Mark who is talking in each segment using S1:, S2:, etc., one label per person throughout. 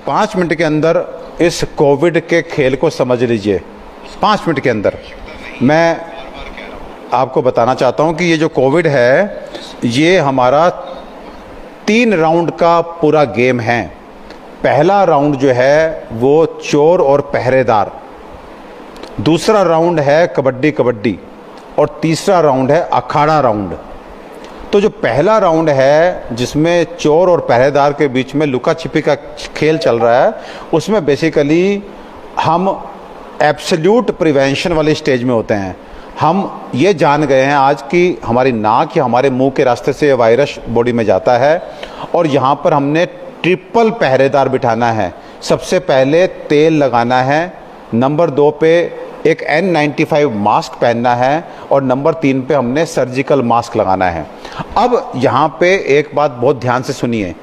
S1: 5 minute के अंदर इस कोविड के खेल को समझ लीजिए। 5 मिनट के अंदर मैं आपको बताना चाहता हूं कि ये जो कोविड है ये हमारा 3 राउंड का पूरा गेम है। पहला राउंड जो है वो चोर और पहरेदार, दूसरा राउंड है कबड्डी कबड्डी और तीसरा राउंड है अखाड़ा राउंड। तो जो पहला राउंड है जिसमें चोर और पहरेदार के बीच में लुका छिपी का खेल चल रहा है, उसमें बेसिकली हम एब्सोल्यूट प्रिवेंशन वाली स्टेज में होते हैं। हम ये जान गए हैं आज कि हमारी नाक या हमारे मुंह के रास्ते से वायरस बॉडी में जाता है और यहाँ पर हमने ट्रिपल पहरेदार बिठाना है। सबसे पहले तेल लगाना है, नंबर 2 पे एक N95 मास्क पहनना है और नंबर 3 पे हमने सर्जिकल मास्क लगाना है। अब यहाँ पे एक बात बहुत ध्यान से सुनिए,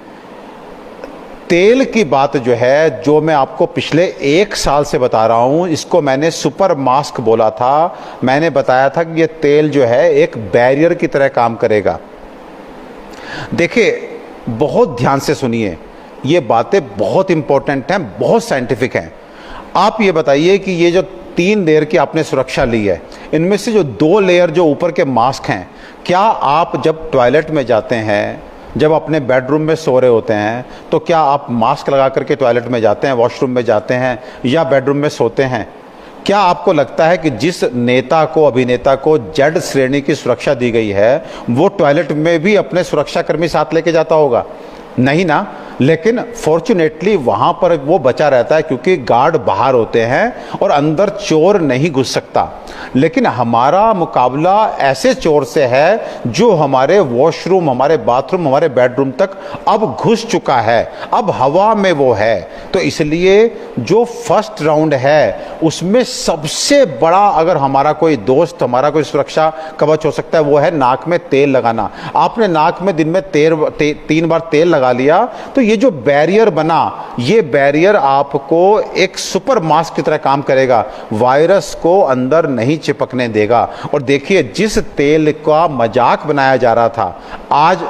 S1: तेल की बात जो है, जो मैं आपको पिछले 1 साल से बता रहा हूँ, इसको मैंने सुपर मास्क बोला था। मैंने बताया था कि ये तेल जो है एक बैरियर की तरह काम करेगा। देखिए बहुत ध्यान से सुनिए, ये बातें बहुत इंपॉर्टेंट हैं, बहुत साइंटिफिक हैं। आप ये बताइए कि ये जो 3 लेयर की आपने सुरक्षा ली है, इनमें से जो 2 लेयर जो ऊपर के मास्क हैं, क्या आप जब टॉयलेट में जाते हैं, जब अपने बेडरूम में सो रहे होते हैं, तो क्या आप मास्क लगा करके टॉयलेट में जाते हैं, वॉशरूम में जाते हैं या बेडरूम में सोते हैं? क्या आपको लगता है कि जिस नेता को, अभिनेता को जेड श्रेणी की सुरक्षा दी गई है, वो टॉयलेट में भी अपने सुरक्षाकर्मी साथ लेके जाता होगा? नहीं ना। लेकिन फॉर्चुनेटली वहाँ पर वो बचा रहता है क्योंकि गार्ड बाहर होते हैं और अंदर चोर नहीं घुस सकता। लेकिन हमारा मुकाबला ऐसे चोर से है जो हमारे वॉशरूम, हमारे बाथरूम, हमारे बेडरूम तक अब घुस चुका है, अब हवा में वो है। तो इसलिए जो फर्स्ट राउंड है उसमें सबसे बड़ा, अगर हमारा कोई दोस्त, हमारा कोई सुरक्षा कवच हो सकता है, वो है नाक में तेल लगाना। आपने नाक में दिन में 3 बार तेल लगा लिया तो ये जो बैरियर बना, ये बैरियर आपको एक सुपर मास्क की तरह काम करेगा, वायरस को अंदर नहीं चिपकने देगा। और देखिए जिस तेल का मजाक बनाया जा रहा था, आज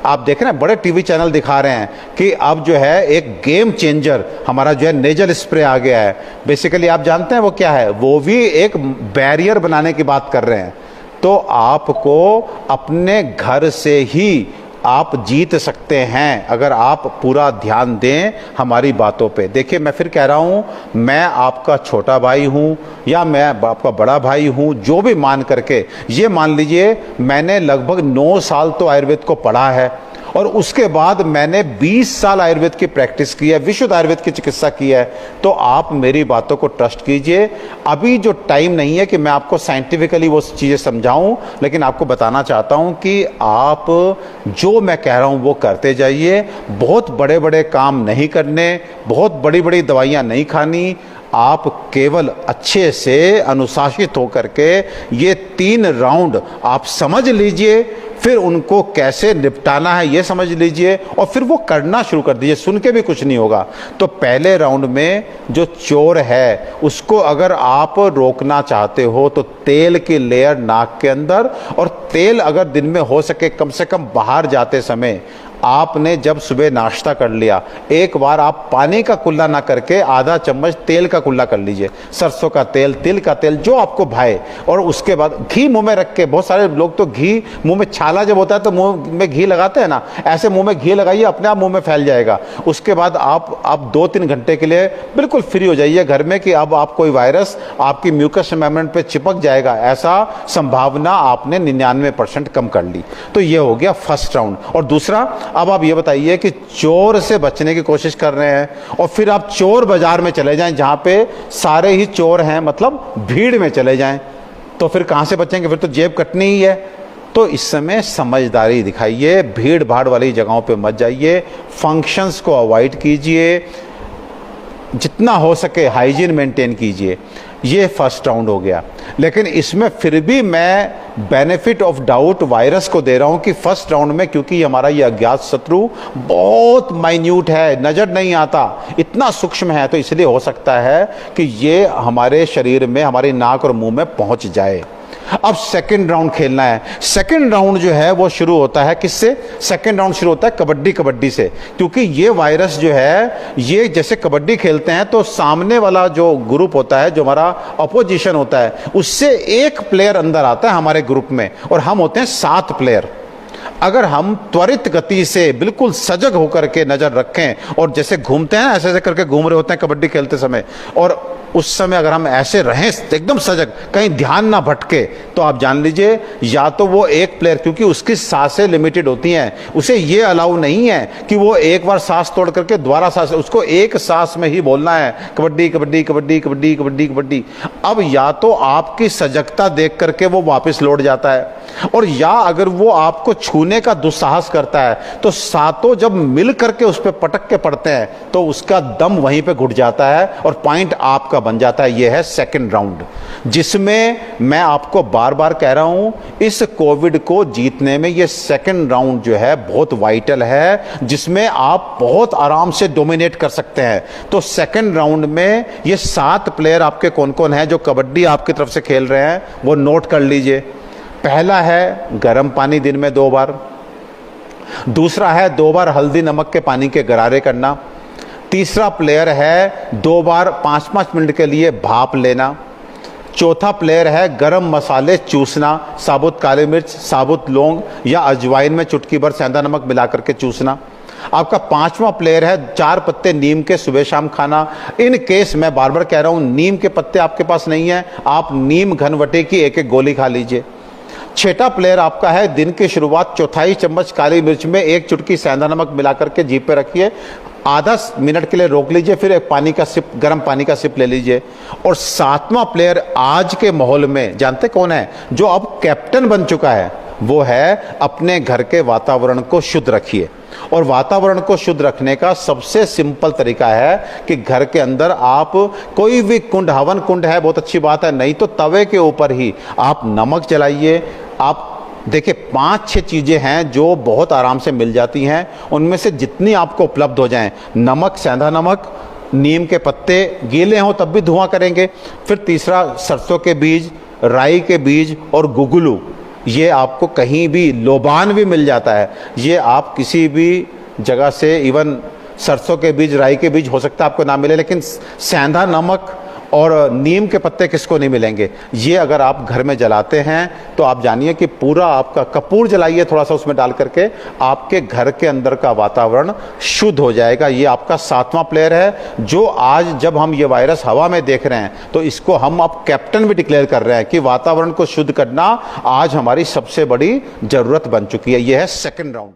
S1: आप देख रहे हैं बड़े टीवी चैनल दिखा रहे हैं कि अब जो है एक गेम चेंजर हमारा जो है नेजल स्प्रे आ गया है। बेसिकली आप जानते हैं वो क्या है, वो भी एक बैरियर बनाने की बात कर रहे हैं। तो आपको अपने घर से ही आप जीत सकते हैं अगर आप पूरा ध्यान दें हमारी बातों पे। देखिए मैं फिर कह रहा हूँ, मैं आपका छोटा भाई हूँ या मैं आपका बड़ा भाई हूँ, जो भी मान करके ये मान लीजिए, मैंने लगभग 9 साल तो आयुर्वेद को पढ़ा है और उसके बाद मैंने 20 साल आयुर्वेद की प्रैक्टिस की है, विशुद्ध आयुर्वेद की चिकित्सा की है। तो आप मेरी बातों को ट्रस्ट कीजिए। अभी जो टाइम नहीं है कि मैं आपको साइंटिफिकली वो चीज़ें समझाऊं, लेकिन आपको बताना चाहता हूं कि आप जो मैं कह रहा हूं वो करते जाइए। बहुत बड़े बड़े काम नहीं करने, बहुत बड़ी बड़ी दवाइयां नहीं खानी। आप केवल अच्छे से अनुशासित होकर के ये 3 राउंड आप समझ लीजिए, फिर उनको कैसे निपटाना है ये समझ लीजिए और फिर वो करना शुरू कर दीजिए। सुन के भी कुछ नहीं होगा। तो पहले राउंड में जो चोर है उसको अगर आप रोकना चाहते हो तो तेल की लेयर नाक के अंदर, और तेल अगर दिन में हो सके कम से कम बाहर जाते समय आपने जब सुबह नाश्ता कर लिया, एक बार आप पानी का कुल्ला ना करके आधा चम्मच तेल का कुल्ला कर लीजिए, सरसों का तेल, तिल का तेल, जो आपको भाए। और उसके बाद घी मुंह में रख के, बहुत सारे लोग तो घी मुंह में, छाला जब होता है तो मुंह में घी लगाते हैं ना, ऐसे मुंह में घी लगाइए, अपने आप मुंह में फैल जाएगा। उसके बाद आप 2-3 घंटे के लिए बिल्कुल फ्री हो जाइए घर में कि अब आप कोई वायरस आपकी म्यूकस मेम्ब्रेन पे चिपक जाएगा, ऐसा संभावना आपने 99% कम कर ली। तो ये हो गया फर्स्ट राउंड। और दूसरा, अब आप ये बताइए कि चोर से बचने की कोशिश कर रहे हैं और फिर आप चोर बाजार में चले जाएं जहां पे सारे ही चोर हैं, मतलब भीड़ में चले जाएं, तो फिर कहां से बचेंगे? फिर तो जेब कटनी ही है। तो इस समय समझदारी दिखाइए, भीड़ भाड़ वाली जगहों पे मत जाइए, फंक्शंस को अवॉइड कीजिए, जितना हो सके हाइजीन मेंटेन कीजिए। ये फर्स्ट राउंड हो गया। लेकिन इसमें फिर भी मैं बेनिफिट ऑफ डाउट वायरस को दे रहा हूं कि फर्स्ट राउंड में, क्योंकि हमारा ये अज्ञात शत्रु बहुत माइन्यूट है, नजर नहीं आता, इतना सूक्ष्म है, तो इसलिए हो सकता है कि ये हमारे शरीर में, हमारी नाक और मुंह में पहुंच जाए। अब सेकंड राउंड खेलना है। सेकंड राउंड जो है वो शुरू होता है किससे? सेकंड राउंड शुरू होता है कबड्डी से, क्योंकि ये वायरस जो है, ये जैसे कबड्डी खेलते हैं तो सामने वाला जो ग्रुप होता है, जो हमारा अपोजिशन होता है, उससे एक प्लेयर अंदर आता है हमारे ग्रुप में, और हम होते हैं 7 प्लेयर। अगर हम त्वरित गति से बिल्कुल सजग होकर के नजर रखें, और जैसे घूमते हैं ऐसे ऐसे करके घूम रहे होते हैं कबड्डी खेलते समय, और उस समय अगर हम ऐसे रहें एकदम सजग, कहीं ध्यान ना भटके, तो आप जान लीजिए या तो वो एक प्लेयर, क्योंकि उसकी सांसें लिमिटेड होती हैं, उसे ये अलाउ नहीं है कि वो एक बार सांस तोड़ करके दोबारा सांस, उसको एक सांस में ही बोलना है कबड्डी कबड्डी कबड्डी कबड्डी कबड्डी कबड्डी। अब या तो आपकी सजगता देख करके वो वापस लौट जाता है, और या अगर वो आपको छूने का दुस्साहस करता है तो सातों जब मिल करके उस पर पटक के पड़ते हैं तो उसका दम वहीं पे घुट जाता है और पॉइंट आपका बन जाता है। यह है सेकंड राउंड, जिसमें मैं आपको बार बार कह रहा हूं, इस कोविड को जीतने में यह सेकंड राउंड जो है बहुत वाइटल है, जिसमें आप बहुत आराम से डोमिनेट कर सकते हैं। तो सेकंड राउंड में ये 7 प्लेयर आपके कौन कौन हैं जो कबड्डी आपकी तरफ से खेल रहे हैं, वो नोट कर लीजिए। पहला है गर्म पानी दिन में 2 बार, दूसरा है 2 बार हल्दी नमक के पानी के गरारे करना, तीसरा प्लेयर है 2 बार 5-5 मिनट के लिए भाप लेना, चौथा प्लेयर है गरम मसाले चूसना, साबुत काली मिर्च, साबुत लौंग या अजवाइन में चुटकी भर सेंधा नमक मिला करके चूसना। आपका 5वां प्लेयर है 4 पत्ते नीम के सुबह शाम खाना। इन केस मैं बार बार कह रहा हूं, नीम के पत्ते आपके पास नहीं है, आप नीम घनवटे की 1-1 गोली खा लीजिए। 6ठा प्लेयर आपका है दिन की शुरुआत 1/4 चम्मच काली मिर्च में 1 चुटकी सेंधा नमक मिला करके जीभ पे रखिए, आधा मिनट के लिए रोक लीजिए, फिर एक पानी का सिप, गर्म पानी का सिप ले लीजिए। और 7वां प्लेयर आज के माहौल में जानते कौन है, जो अब कैप्टन बन चुका है, वो है अपने घर के वातावरण को शुद्ध रखिए। और वातावरण को शुद्ध रखने का सबसे सिंपल तरीका है कि घर के अंदर आप कोई भी कुंड, हवन कुंड है बहुत अच्छी बात है, नहीं तो तवे के ऊपर ही आप नमक जलाइए। आप देखिए 5-6 चीज़ें हैं जो बहुत आराम से मिल जाती हैं, उनमें से जितनी आपको उपलब्ध हो जाएं, नमक, सेंधा नमक, नीम के पत्ते गीले हों तब भी धुआं करेंगे, फिर तीसरा सरसों के बीज, राई के बीज और गुगलू, ये आपको कहीं भी, लोबान भी मिल जाता है, ये आप किसी भी जगह से, इवन सरसों के बीज, राई के बीज हो सकता है आपको ना मिले, लेकिन सेंधा नमक और नीम के पत्ते किसको नहीं मिलेंगे। ये अगर आप घर में जलाते हैं तो आप जानिए कि पूरा आपका, कपूर जलाइए थोड़ा सा उसमें डाल करके, आपके घर के अंदर का वातावरण शुद्ध हो जाएगा। ये आपका 7वां प्लेयर है, जो आज जब हम ये वायरस हवा में देख रहे हैं तो इसको हम अब कैप्टन भी डिक्लेयर कर रहे हैं कि वातावरण को शुद्ध करना आज हमारी सबसे बड़ी जरूरत बन चुकी है। ये है सेकेंड राउंड।